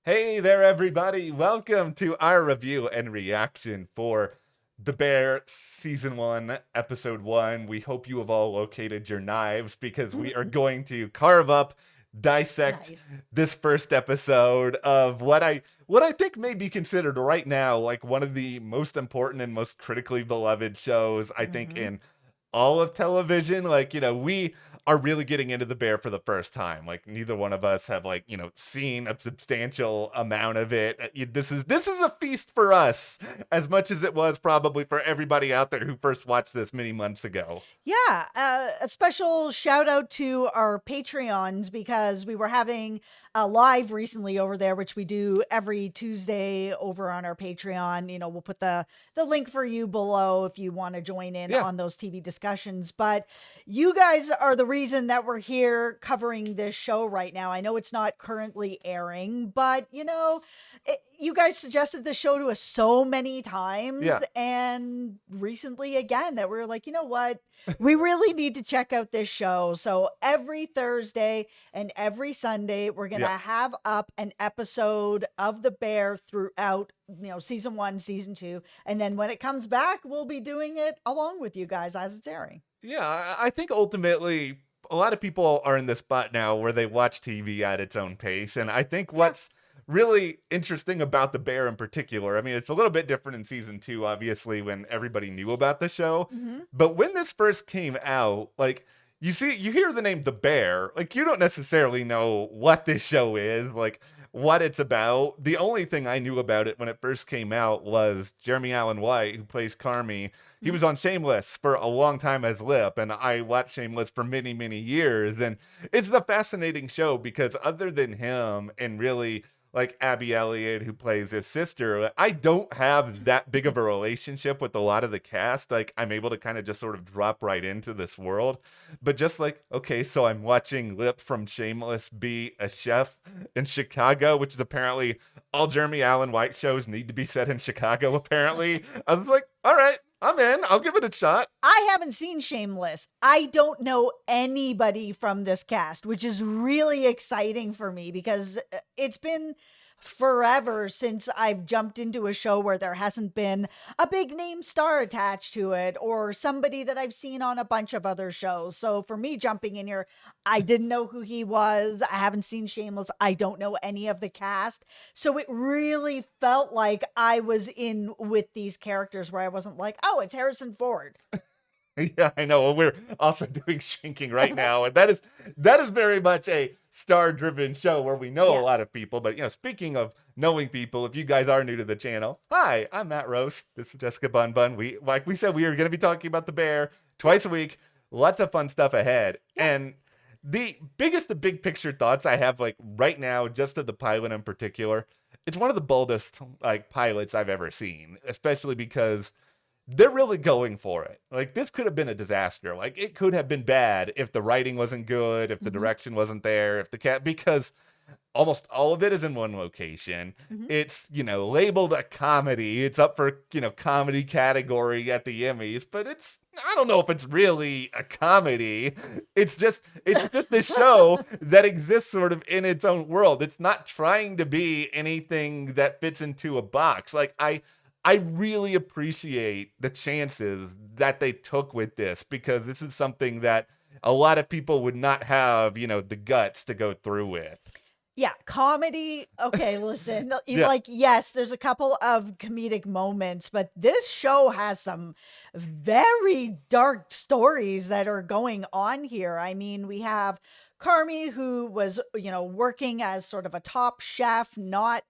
Hey there, everybody. Welcome to our review and reaction for The Bear Season 1, Episode 1. We hope you have all located your knives because we are going to carve up, dissect Nice. this first episode of what I think may be considered right now like one of the most important and most critically beloved shows, I think, hmm in all of television. Like, we are really getting into the bear for the first time. Like, neither one of us have, like, seen a substantial amount of it. This is a feast for us as much as it was probably for everybody out there who first watched this many months ago. Yeah, a special shout out to our Patreons because we were having a live recently over there, which we do every Tuesday over on our Patreon. We'll put the link for you below if you want to join in Yeah. on those TV discussions. But you guys are the reason that we're here covering this show right now. I know it's not currently airing, but you guys suggested the show to us so many times, Yeah. and recently again that we are like, you know what? We really need to check out this show. So every Thursday and every Sunday, we're going to Yeah. have up an episode of The Bear throughout, season one, season two. And then when it comes back, we'll be doing it along with you guys as it's airing. Yeah, I think ultimately a lot of people are in this spot now where they watch TV at its own pace. And I think Yeah. what's really interesting about The Bear in particular, I mean, it's a little bit different in season two, obviously, when everybody knew about the show. hmm But when this first came out, like, you hear the name The Bear, like, you don't necessarily know what this show is, like, what it's about. The only thing I knew about it when it first came out was Jeremy Allen White, who plays Carmy. He was on Shameless for a long time as Lip, and I watched Shameless for many, many years. And it's a fascinating show because other than him and really like Abby Elliott, who plays his sister, I don't have that big of a relationship with a lot of the cast. Like, I'm able to kind of just sort of drop right into this world. But just like, okay, so I'm watching Lip from Shameless be a chef in Chicago, which is apparently all Jeremy Allen White shows need to be set in Chicago, apparently. I was like, all right, I'm in. I'll give it a shot. I haven't seen Shameless. I don't know anybody from this cast, which is really exciting for me because it's been forever since I've jumped into a show where there hasn't been a big name star attached to it or somebody that I've seen on a bunch of other shows. So for me jumping in here, I didn't know who he was. I haven't seen Shameless. I don't know any of the cast. So it really felt like I was in with these characters where I wasn't like, oh, it's Harrison Ford. Yeah, I know. Well, we're also doing Shrinking right now, and that is very much a star-driven show where we know a lot Yes. of people. But speaking of knowing people, if you guys are new to the channel, hi, I'm Matt Rose. This is Jessica Bun Bun. Like we said, we are going to be talking about the bear Yep. twice a week. Lots of fun stuff ahead, Yeah. and the big picture thoughts I have like right now, just of the pilot in particular, it's one of the boldest like pilots I've ever seen, especially because they're really going for it. Like, this could have been a disaster. Like, it could have been bad if the writing wasn't good, if the hmm direction wasn't there, if the cat, because almost all of it is in one location. hmm It's, labeled a comedy. It's up for, comedy category at the Emmys, but I don't know if it's really a comedy. It's just this show that exists sort of in its own world. It's not trying to be anything that fits into a box. Like, I really appreciate the chances that they took with this because this is something that a lot of people would not have, the guts to go through with. Yeah, comedy. Okay, listen. Yeah. Like, yes, there's a couple of comedic moments, but this show has some very dark stories that are going on here. I mean, we have Carmy, who was, working as sort of a top chef, not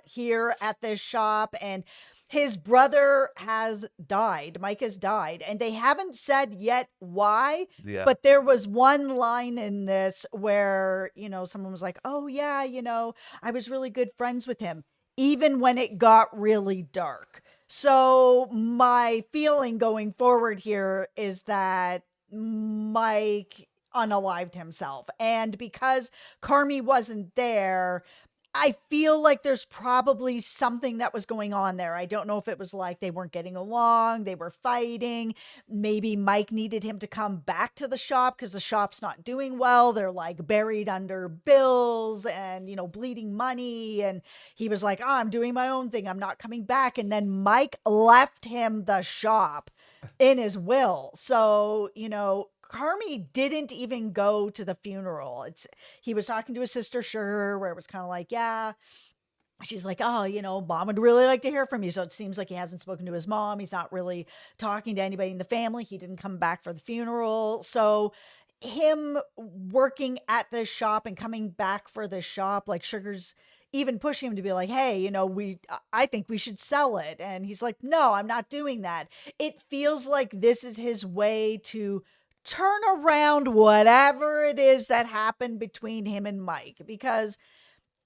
here at this shop, and his brother has died. Mike has died, and they haven't said yet why, Yeah. but there was one line in this where, someone was like, "Oh yeah, I was really good friends with him even when it got really dark." So, my feeling going forward here is that Mike unalived himself. And because Carmy wasn't there, I feel like there's probably something that was going on there. I don't know if it was like they weren't getting along, they were fighting. Maybe Mike needed him to come back to the shop because the shop's not doing well. They're like buried under bills and, bleeding money. And he was like, oh, I'm doing my own thing. I'm not coming back. And then Mike left him the shop in his will. So, Carmy didn't even go to the funeral. He was talking to his sister, sure, where it was kind of like, yeah. She's like, oh, mom would really like to hear from you. So it seems like he hasn't spoken to his mom. He's not really talking to anybody in the family. He didn't come back for the funeral. So him working at this shop and coming back for the shop, like Sugar's even pushing him to be like, hey, I think we should sell it. And he's like, no, I'm not doing that. It feels like this is his way to turn around whatever it is that happened between him and Mike. Because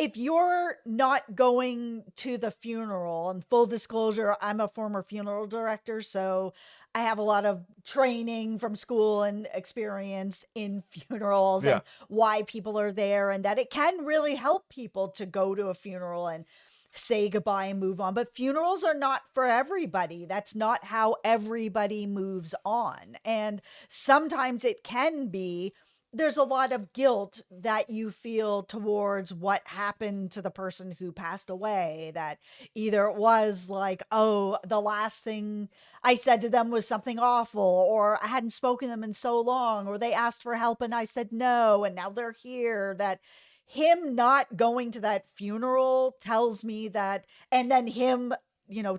if you're not going to the funeral, and full disclosure, I'm a former funeral director, so I have a lot of training from school and experience in funerals Yeah. and why people are there, and that it can really help people to go to a funeral and say goodbye and move on. But funerals are not for everybody. That's not how everybody moves on. And sometimes it can be, there's a lot of guilt that you feel towards what happened to the person who passed away, that either it was like, oh, the last thing I said to them was something awful, or I hadn't spoken to them in so long, or they asked for help and I said no, and now they're here. That him not going to that funeral tells me that, and then him,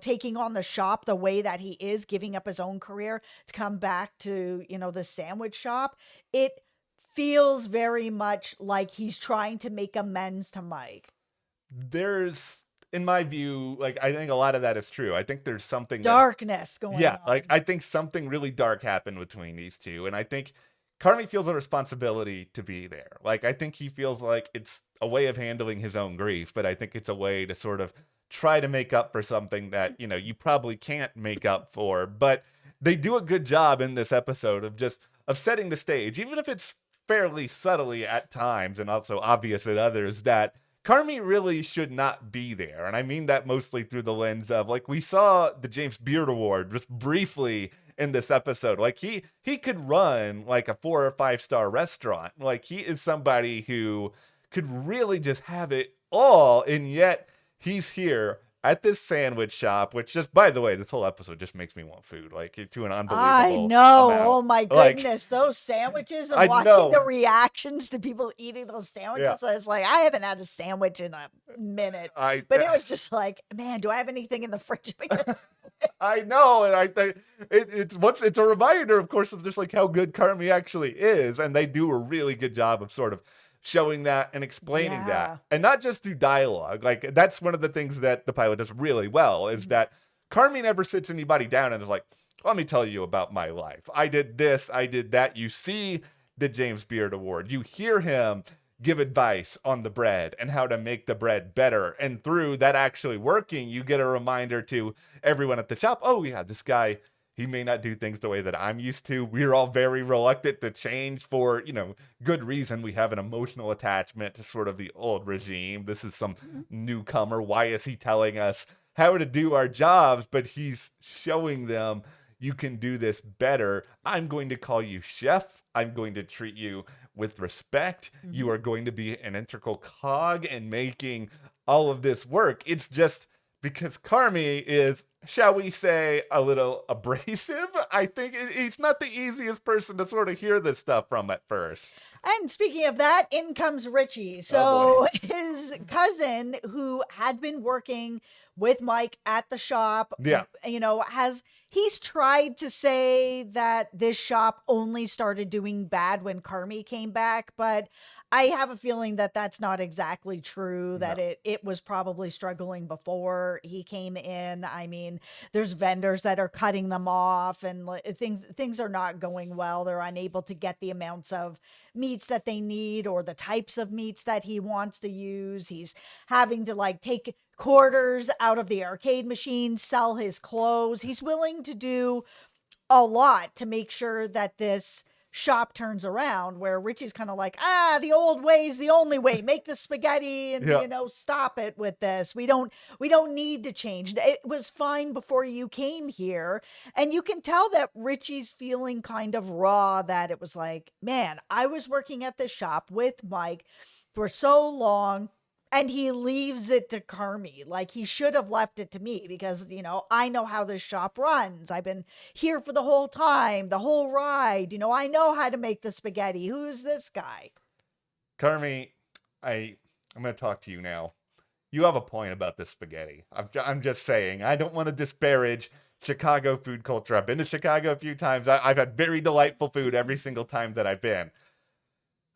taking on the shop the way that he is, giving up his own career to come back to, the sandwich shop, it feels very much like he's trying to make amends to Mike. There's, in my view, like, I think a lot of that is true. I think there's something Darkness going yeah, on. like, I think something really dark happened between these two. And I think Carmy feels a responsibility to be there. Like, I think he feels like it's a way of handling his own grief, but I think it's a way to sort of try to make up for something that, you probably can't make up for. But they do a good job in this episode of setting the stage, even if it's fairly subtly at times and also obvious at others, that Carmy really should not be there. And I mean that mostly through the lens of, like, we saw the James Beard Award just briefly in this episode. Like, he could run like a 4 or 5 star restaurant. Like, he is somebody who could really just have it all, and yet he's here at this sandwich shop, which, just by the way, this whole episode just makes me want food, like, to an unbelievable I know. amount. Oh my Like, goodness. Those sandwiches and I watching know. the reactions to people eating those sandwiches. Yeah. I was like, I haven't had a sandwich in a minute. But it was just like, man, do I have anything in the fridge? I know, and I think it's a reminder, of course, of just like how good Carmy actually is, and they do a really good job of sort of showing that and explaining Yeah. that, and not just through dialogue. Like, that's one of the things that the pilot does really well, is that Carmy never sits anybody down and is like, let me tell you about my life. I did this, I did that. You see the James Beard Award. You hear him give advice on the bread and how to make the bread better. And through that actually working, you get a reminder to everyone at the shop, oh yeah, this guy, he may not do things the way that I'm used to. We're all very reluctant to change for, good reason. We have an emotional attachment to sort of the old regime. This is some newcomer. Why is he telling us how to do our jobs? But he's showing them, you can do this better. I'm going to call you chef. I'm going to treat you with respect. You are going to be an integral cog in making all of this work. It's just because Carmy is, shall we say, a little abrasive. I think he's not the easiest person to sort of hear this stuff from at first. And speaking of that, in comes Richie. So his cousin, who had been working with Mike at the shop, Yeah. he's tried to say that this shop only started doing bad when Carmy came back, but I have a feeling that that's not exactly true, that No. it was probably struggling before he came in. I mean, there's vendors that are cutting them off, and things are not going well. They're unable to get the amounts of meats that they need or the types of meats that he wants to use. He's having to take quarters out of the arcade machine, sell his clothes. He's willing to do a lot to make sure that this shop turns around, where Richie's kind of like, the old way's the only way. Make the spaghetti and, Yeah. stop it with this. We don't need to change. It was fine before you came here. And you can tell that Richie's feeling kind of raw, that it was like, man, I was working at the shop with Mike for so long, and he leaves it to Carmy. Like, he should have left it to me because, I know how this shop runs. I've been here for the whole time, the whole ride. I know how to make the spaghetti. Who's this guy? Carmy, I'm going to talk to you now. You have a point about this spaghetti. I'm just saying. I don't want to disparage Chicago food culture. I've been to Chicago a few times. I've had very delightful food every single time that I've been.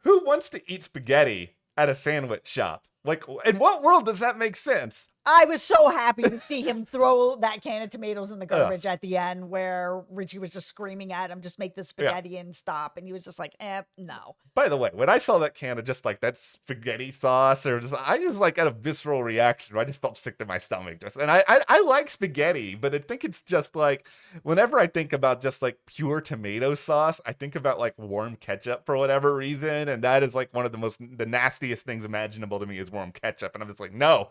Who wants to eat spaghetti at a sandwich shop? Like, in what world does that make sense? I was so happy to see him throw that can of tomatoes in the garbage at the end, where Richie was just screaming at him, just make the spaghetti and stop. And he was just like, no. By the way, when I saw that can of just like that spaghetti sauce, I was like at a visceral reaction. I just felt sick to my stomach. And I like spaghetti, but I think it's just like, whenever I think about just like pure tomato sauce, I think about like warm ketchup for whatever reason. And that is like one of the nastiest things imaginable to me is warm ketchup. And I'm just like, no,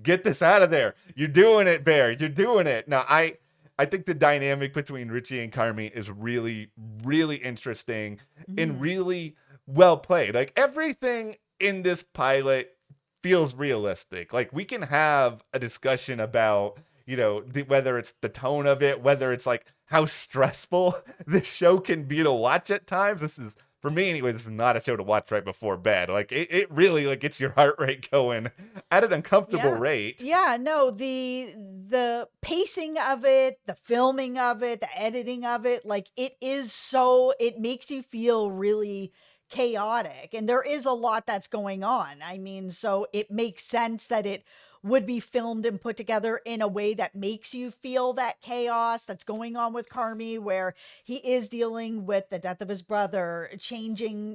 get this out of there. You're doing it, Bear. You're doing it. Now, I think the dynamic between Richie and Carmy is really, really interesting and really well played. Like, everything in this pilot feels realistic. Like, we can have a discussion about, whether it's the tone of it, whether it's like how stressful this show can be to watch at times. For me anyway, this is not a show to watch right before bed. Like, it really like gets your heart rate going at an uncomfortable rate. Yeah, no, the pacing of it, the filming of it, the editing of it, like, it makes you feel really chaotic, and there is a lot that's going on. I mean, so it makes sense that it would be filmed and put together in a way that makes you feel that chaos that's going on with Carmy, where he is dealing with the death of his brother,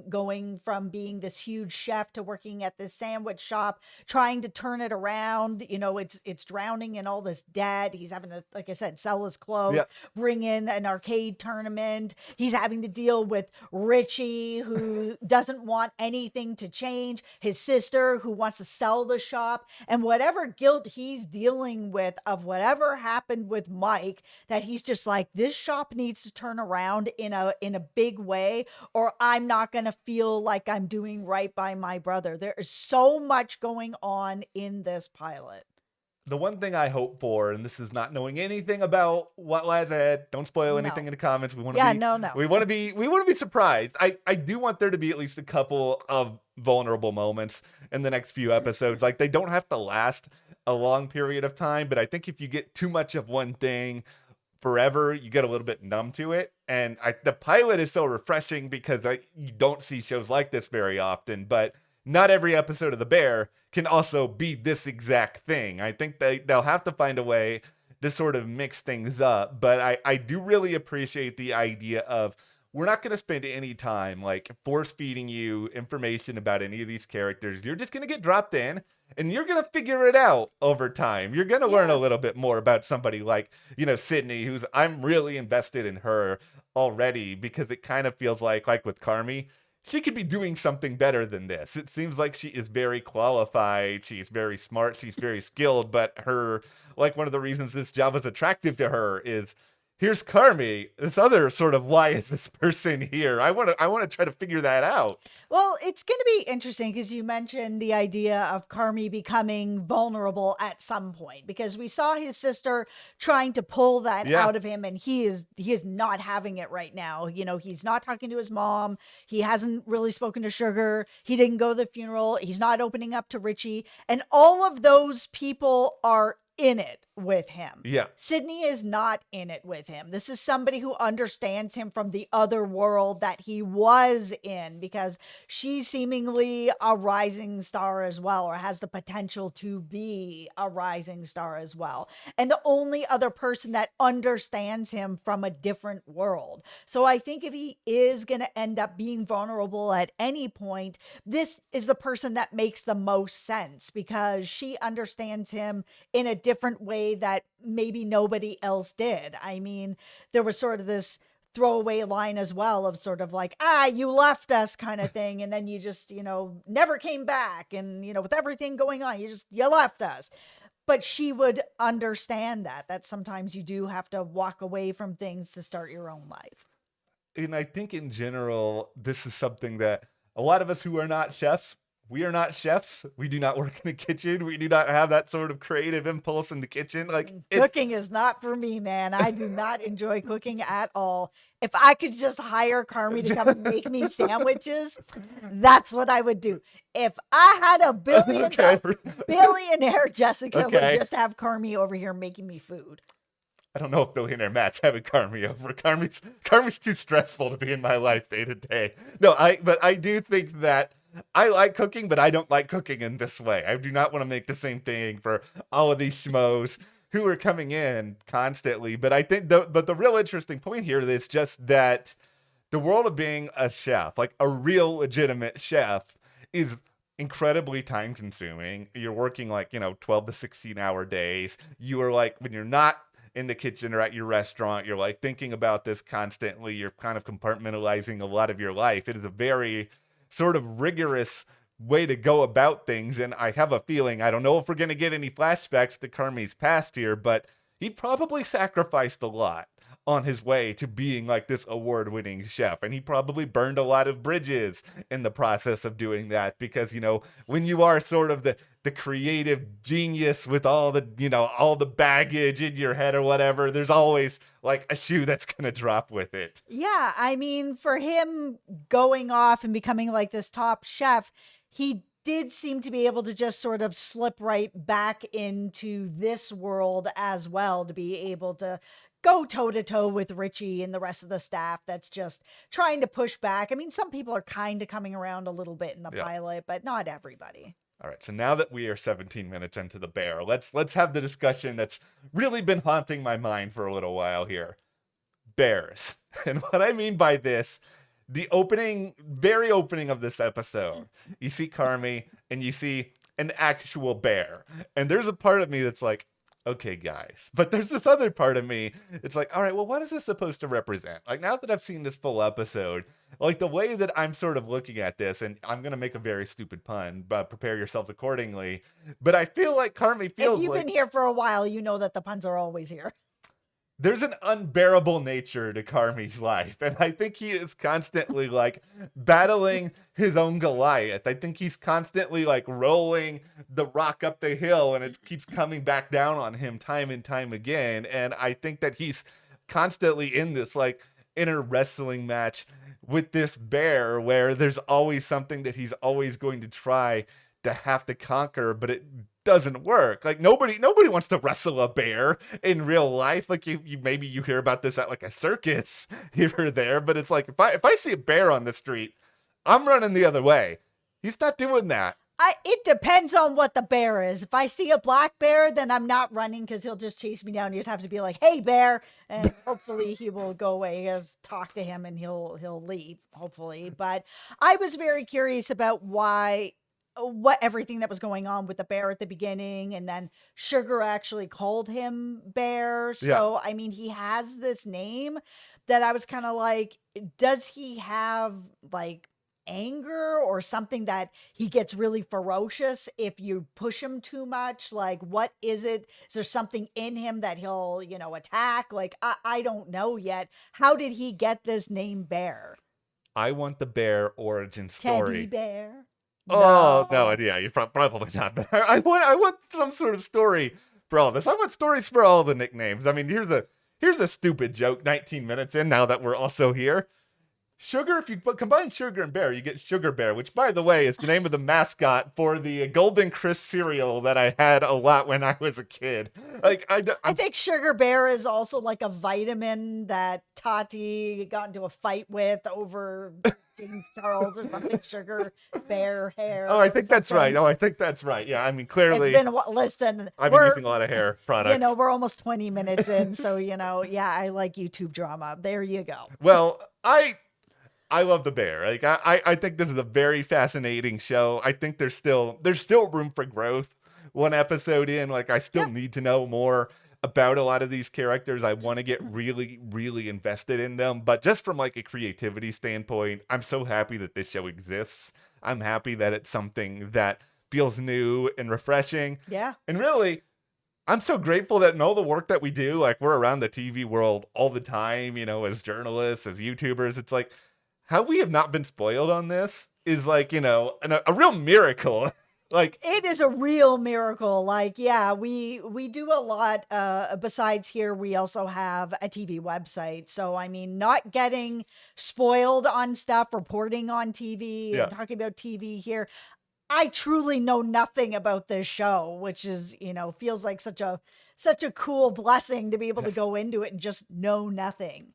going from being this huge chef to working at this sandwich shop, trying to turn it around. It's drowning in all this debt. He's having to, like I said, sell his clothes, bring in an arcade tournament. He's having to deal with Richie, who doesn't want anything to change, his sister, who wants to sell the shop, and whatever guilt he's dealing with of whatever happened with Mike, that he's just like, this shop needs to turn around in a big way, or I'm not going to feel like I'm doing right by my brother. There is so much going on in this pilot. The one thing I hope for, and this is not knowing anything about what lies ahead, don't spoil anything in the comments. We want to we want to be surprised. I do want there to be at least a couple of vulnerable moments in the next few episodes. Like, they don't have to last a long period of time, but I think if you get too much of one thing forever, you get a little bit numb to it. And the pilot is so refreshing because you don't see shows like this very often, but not every episode of The Bear can also be this exact thing. I think they'll have to find a way to sort of mix things up. But I do really appreciate the idea of, we're not going to spend any time like force feeding you information about any of these characters. You're just going to get dropped in and you're going to figure it out over time. You're going to learn a little bit more about somebody like, Sydney, I'm really invested in her already, because it kind of feels like with Carmy, she could be doing something better than this. It seems like she is very qualified. She's very smart. She's very skilled. But one of the reasons this job is attractive to her is, here's Carmy, this other sort of, why is this person here? I want to try to figure that out. Well, it's going to be interesting because you mentioned the idea of Carmy becoming vulnerable at some point, because we saw his sister trying to pull that out of him, and he is not having it right now. He's not talking to his mom. He hasn't really spoken to Sugar. He didn't go to the funeral. He's not opening up to Richie. And all of those people are in it with him. Yeah. Sydney is not in it with him. This is somebody who understands him from the other world that he was in, because she's seemingly a rising star as well, or has the potential to be a rising star as well. And the only other person that understands him from a different world. So I think if he is going to end up being vulnerable at any point, this is the person that makes the most sense, because she understands him in a different way that maybe nobody else did. I mean, there was sort of this throwaway line as well of sort of like, you left us kind of thing. And then you just, never came back. And, with everything going on, you left us. But she would understand that sometimes you do have to walk away from things to start your own life. And I think in general, this is something that a lot of us who are not chefs, we are not chefs. We do not work in a kitchen. We do not have that sort of creative impulse in the kitchen. Like cooking is not for me, man. I do not enjoy cooking at all. If I could just hire Carmy to come and make me sandwiches, that's what I would do. If I had a billionaire Jessica would just have Carmy over here making me food. I don't know if billionaire Matt's having Carmy over. Carmy's too stressful to be in my life day to day. No, but I do think that I like cooking, but I don't like cooking in this way. I do not want to make the same thing for all of these schmoes who are coming in constantly. But I think the real interesting point here is just that the world of being a chef, like a real legitimate chef, is incredibly time consuming. You're working 12 to 16-hour days. You are like, when you're not in the kitchen or at your restaurant, you're like thinking about this constantly. You're kind of compartmentalizing a lot of your life. It is a very sort of rigorous way to go about things. And I have a feeling, I don't know if we're going to get any flashbacks to Carmy's past here, but he probably sacrificed a lot on his way to being like this award-winning chef. And he probably burned a lot of bridges in the process of doing that, because, when you are sort of the creative genius with all the baggage in your head or whatever, there's always like a shoe that's going to drop with it. Yeah. I mean, for him going off and becoming like this top chef, he did seem to be able to just sort of slip right back into this world as well, to be able to go toe to toe with Richie and the rest of the staff that's just trying to push back. I mean, some people are kind of coming around a little bit in the pilot, but not everybody. All right, so now that we are 17 minutes into the bear, let's have the discussion that's really been haunting my mind for a little while here. Bears. And what I mean by this, the very opening of this episode, you see Carmy and you see an actual bear. And there's a part of me that's like, okay, guys. But there's this other part of me, it's like, all right, well, what is this supposed to represent? Like, now that I've seen this full episode, like the way that I'm sort of looking at this, and I'm going to make a very stupid pun, but prepare yourselves accordingly. But I feel like Carmy feels if you've been here for a while, you know that the puns are always here. There's an unbearable nature to Carmy's life. And I think he is constantly like battling his own Goliath. I think he's constantly like rolling the rock up the hill, and it keeps coming back down on him time and time again. And I think that he's constantly in this like inner wrestling match with this bear, where there's always something that he's always going to try to have to conquer, but it doesn't work. Like nobody wants to wrestle a bear in real life. Like you maybe you hear about this at like a circus here or there, but it's like if I see a bear on the street, I'm running the other way. He's not doing that. It depends on what the bear is. If I see a black bear, then I'm not running, because he'll just chase me down. You just have to be like, "Hey, bear," and hopefully he will go away. Just talk to him and he'll leave, hopefully. But I was very curious about what everything that was going on with the bear at the beginning, and then Sugar actually called him Bear. So I mean, he has this name that I was kind of like, does he have like anger or something that he gets really ferocious if you push him too much? Like, what is it? Is there something in him that he'll attack? Like, I don't know yet. How did he get this name Bear? I want the bear origin story. Teddy Bear. Oh, no, yeah, you're probably not. But I want some sort of story for all this. I want stories for all the nicknames. I mean, here's a stupid joke 19 minutes in, now that we're also here. Sugar, if you combine Sugar and Bear, you get Sugar Bear, which, by the way, is the name of the mascot for the Golden Crisp cereal that I had a lot when I was a kid. Like, I think Sugar Bear is also like a vitamin that Tati got into a fight with over James Charles or something. Sugar Bear hair. Oh, I think that's right. Yeah, I mean, clearly, listen, I've been using a lot of hair products. We're almost 20 minutes in, so yeah, I like YouTube drama. There you go. Well, I love the bear. Like I think this is a very fascinating show. I think there's still room for growth. One episode in, like I still need to know more about a lot of these characters. I want to get really, really invested in them. But just from like a creativity standpoint, I'm so happy that this show exists. I'm happy that it's something that feels new and refreshing. Yeah. And really, I'm so grateful that in all the work that we do, like we're around the TV world all the time, you know, as journalists, as YouTubers, it's like how we have not been spoiled on this is like, you know, a real miracle. Like it is a real miracle. Like, yeah, we do a lot. Besides here, we also have a TV website. So, I mean, not getting spoiled on stuff, reporting on TV yeah. and talking about TV here. I truly know nothing about this show, which is, you know, feels like such a cool blessing to be able to go into it and just know nothing.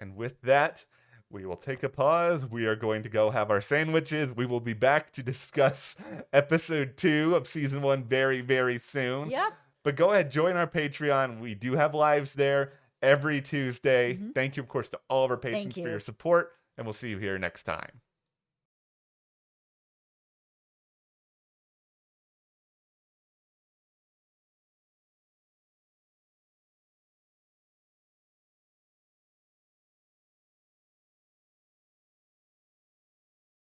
And with that, we will take a pause. We are going to go have our sandwiches. We will be back to discuss episode 2 of season 1 very, very soon. Yep. But go ahead, join our Patreon. We do have lives there every Tuesday. Mhm. Thank you, of course, to all of our patrons for your support, and we'll see you here next time.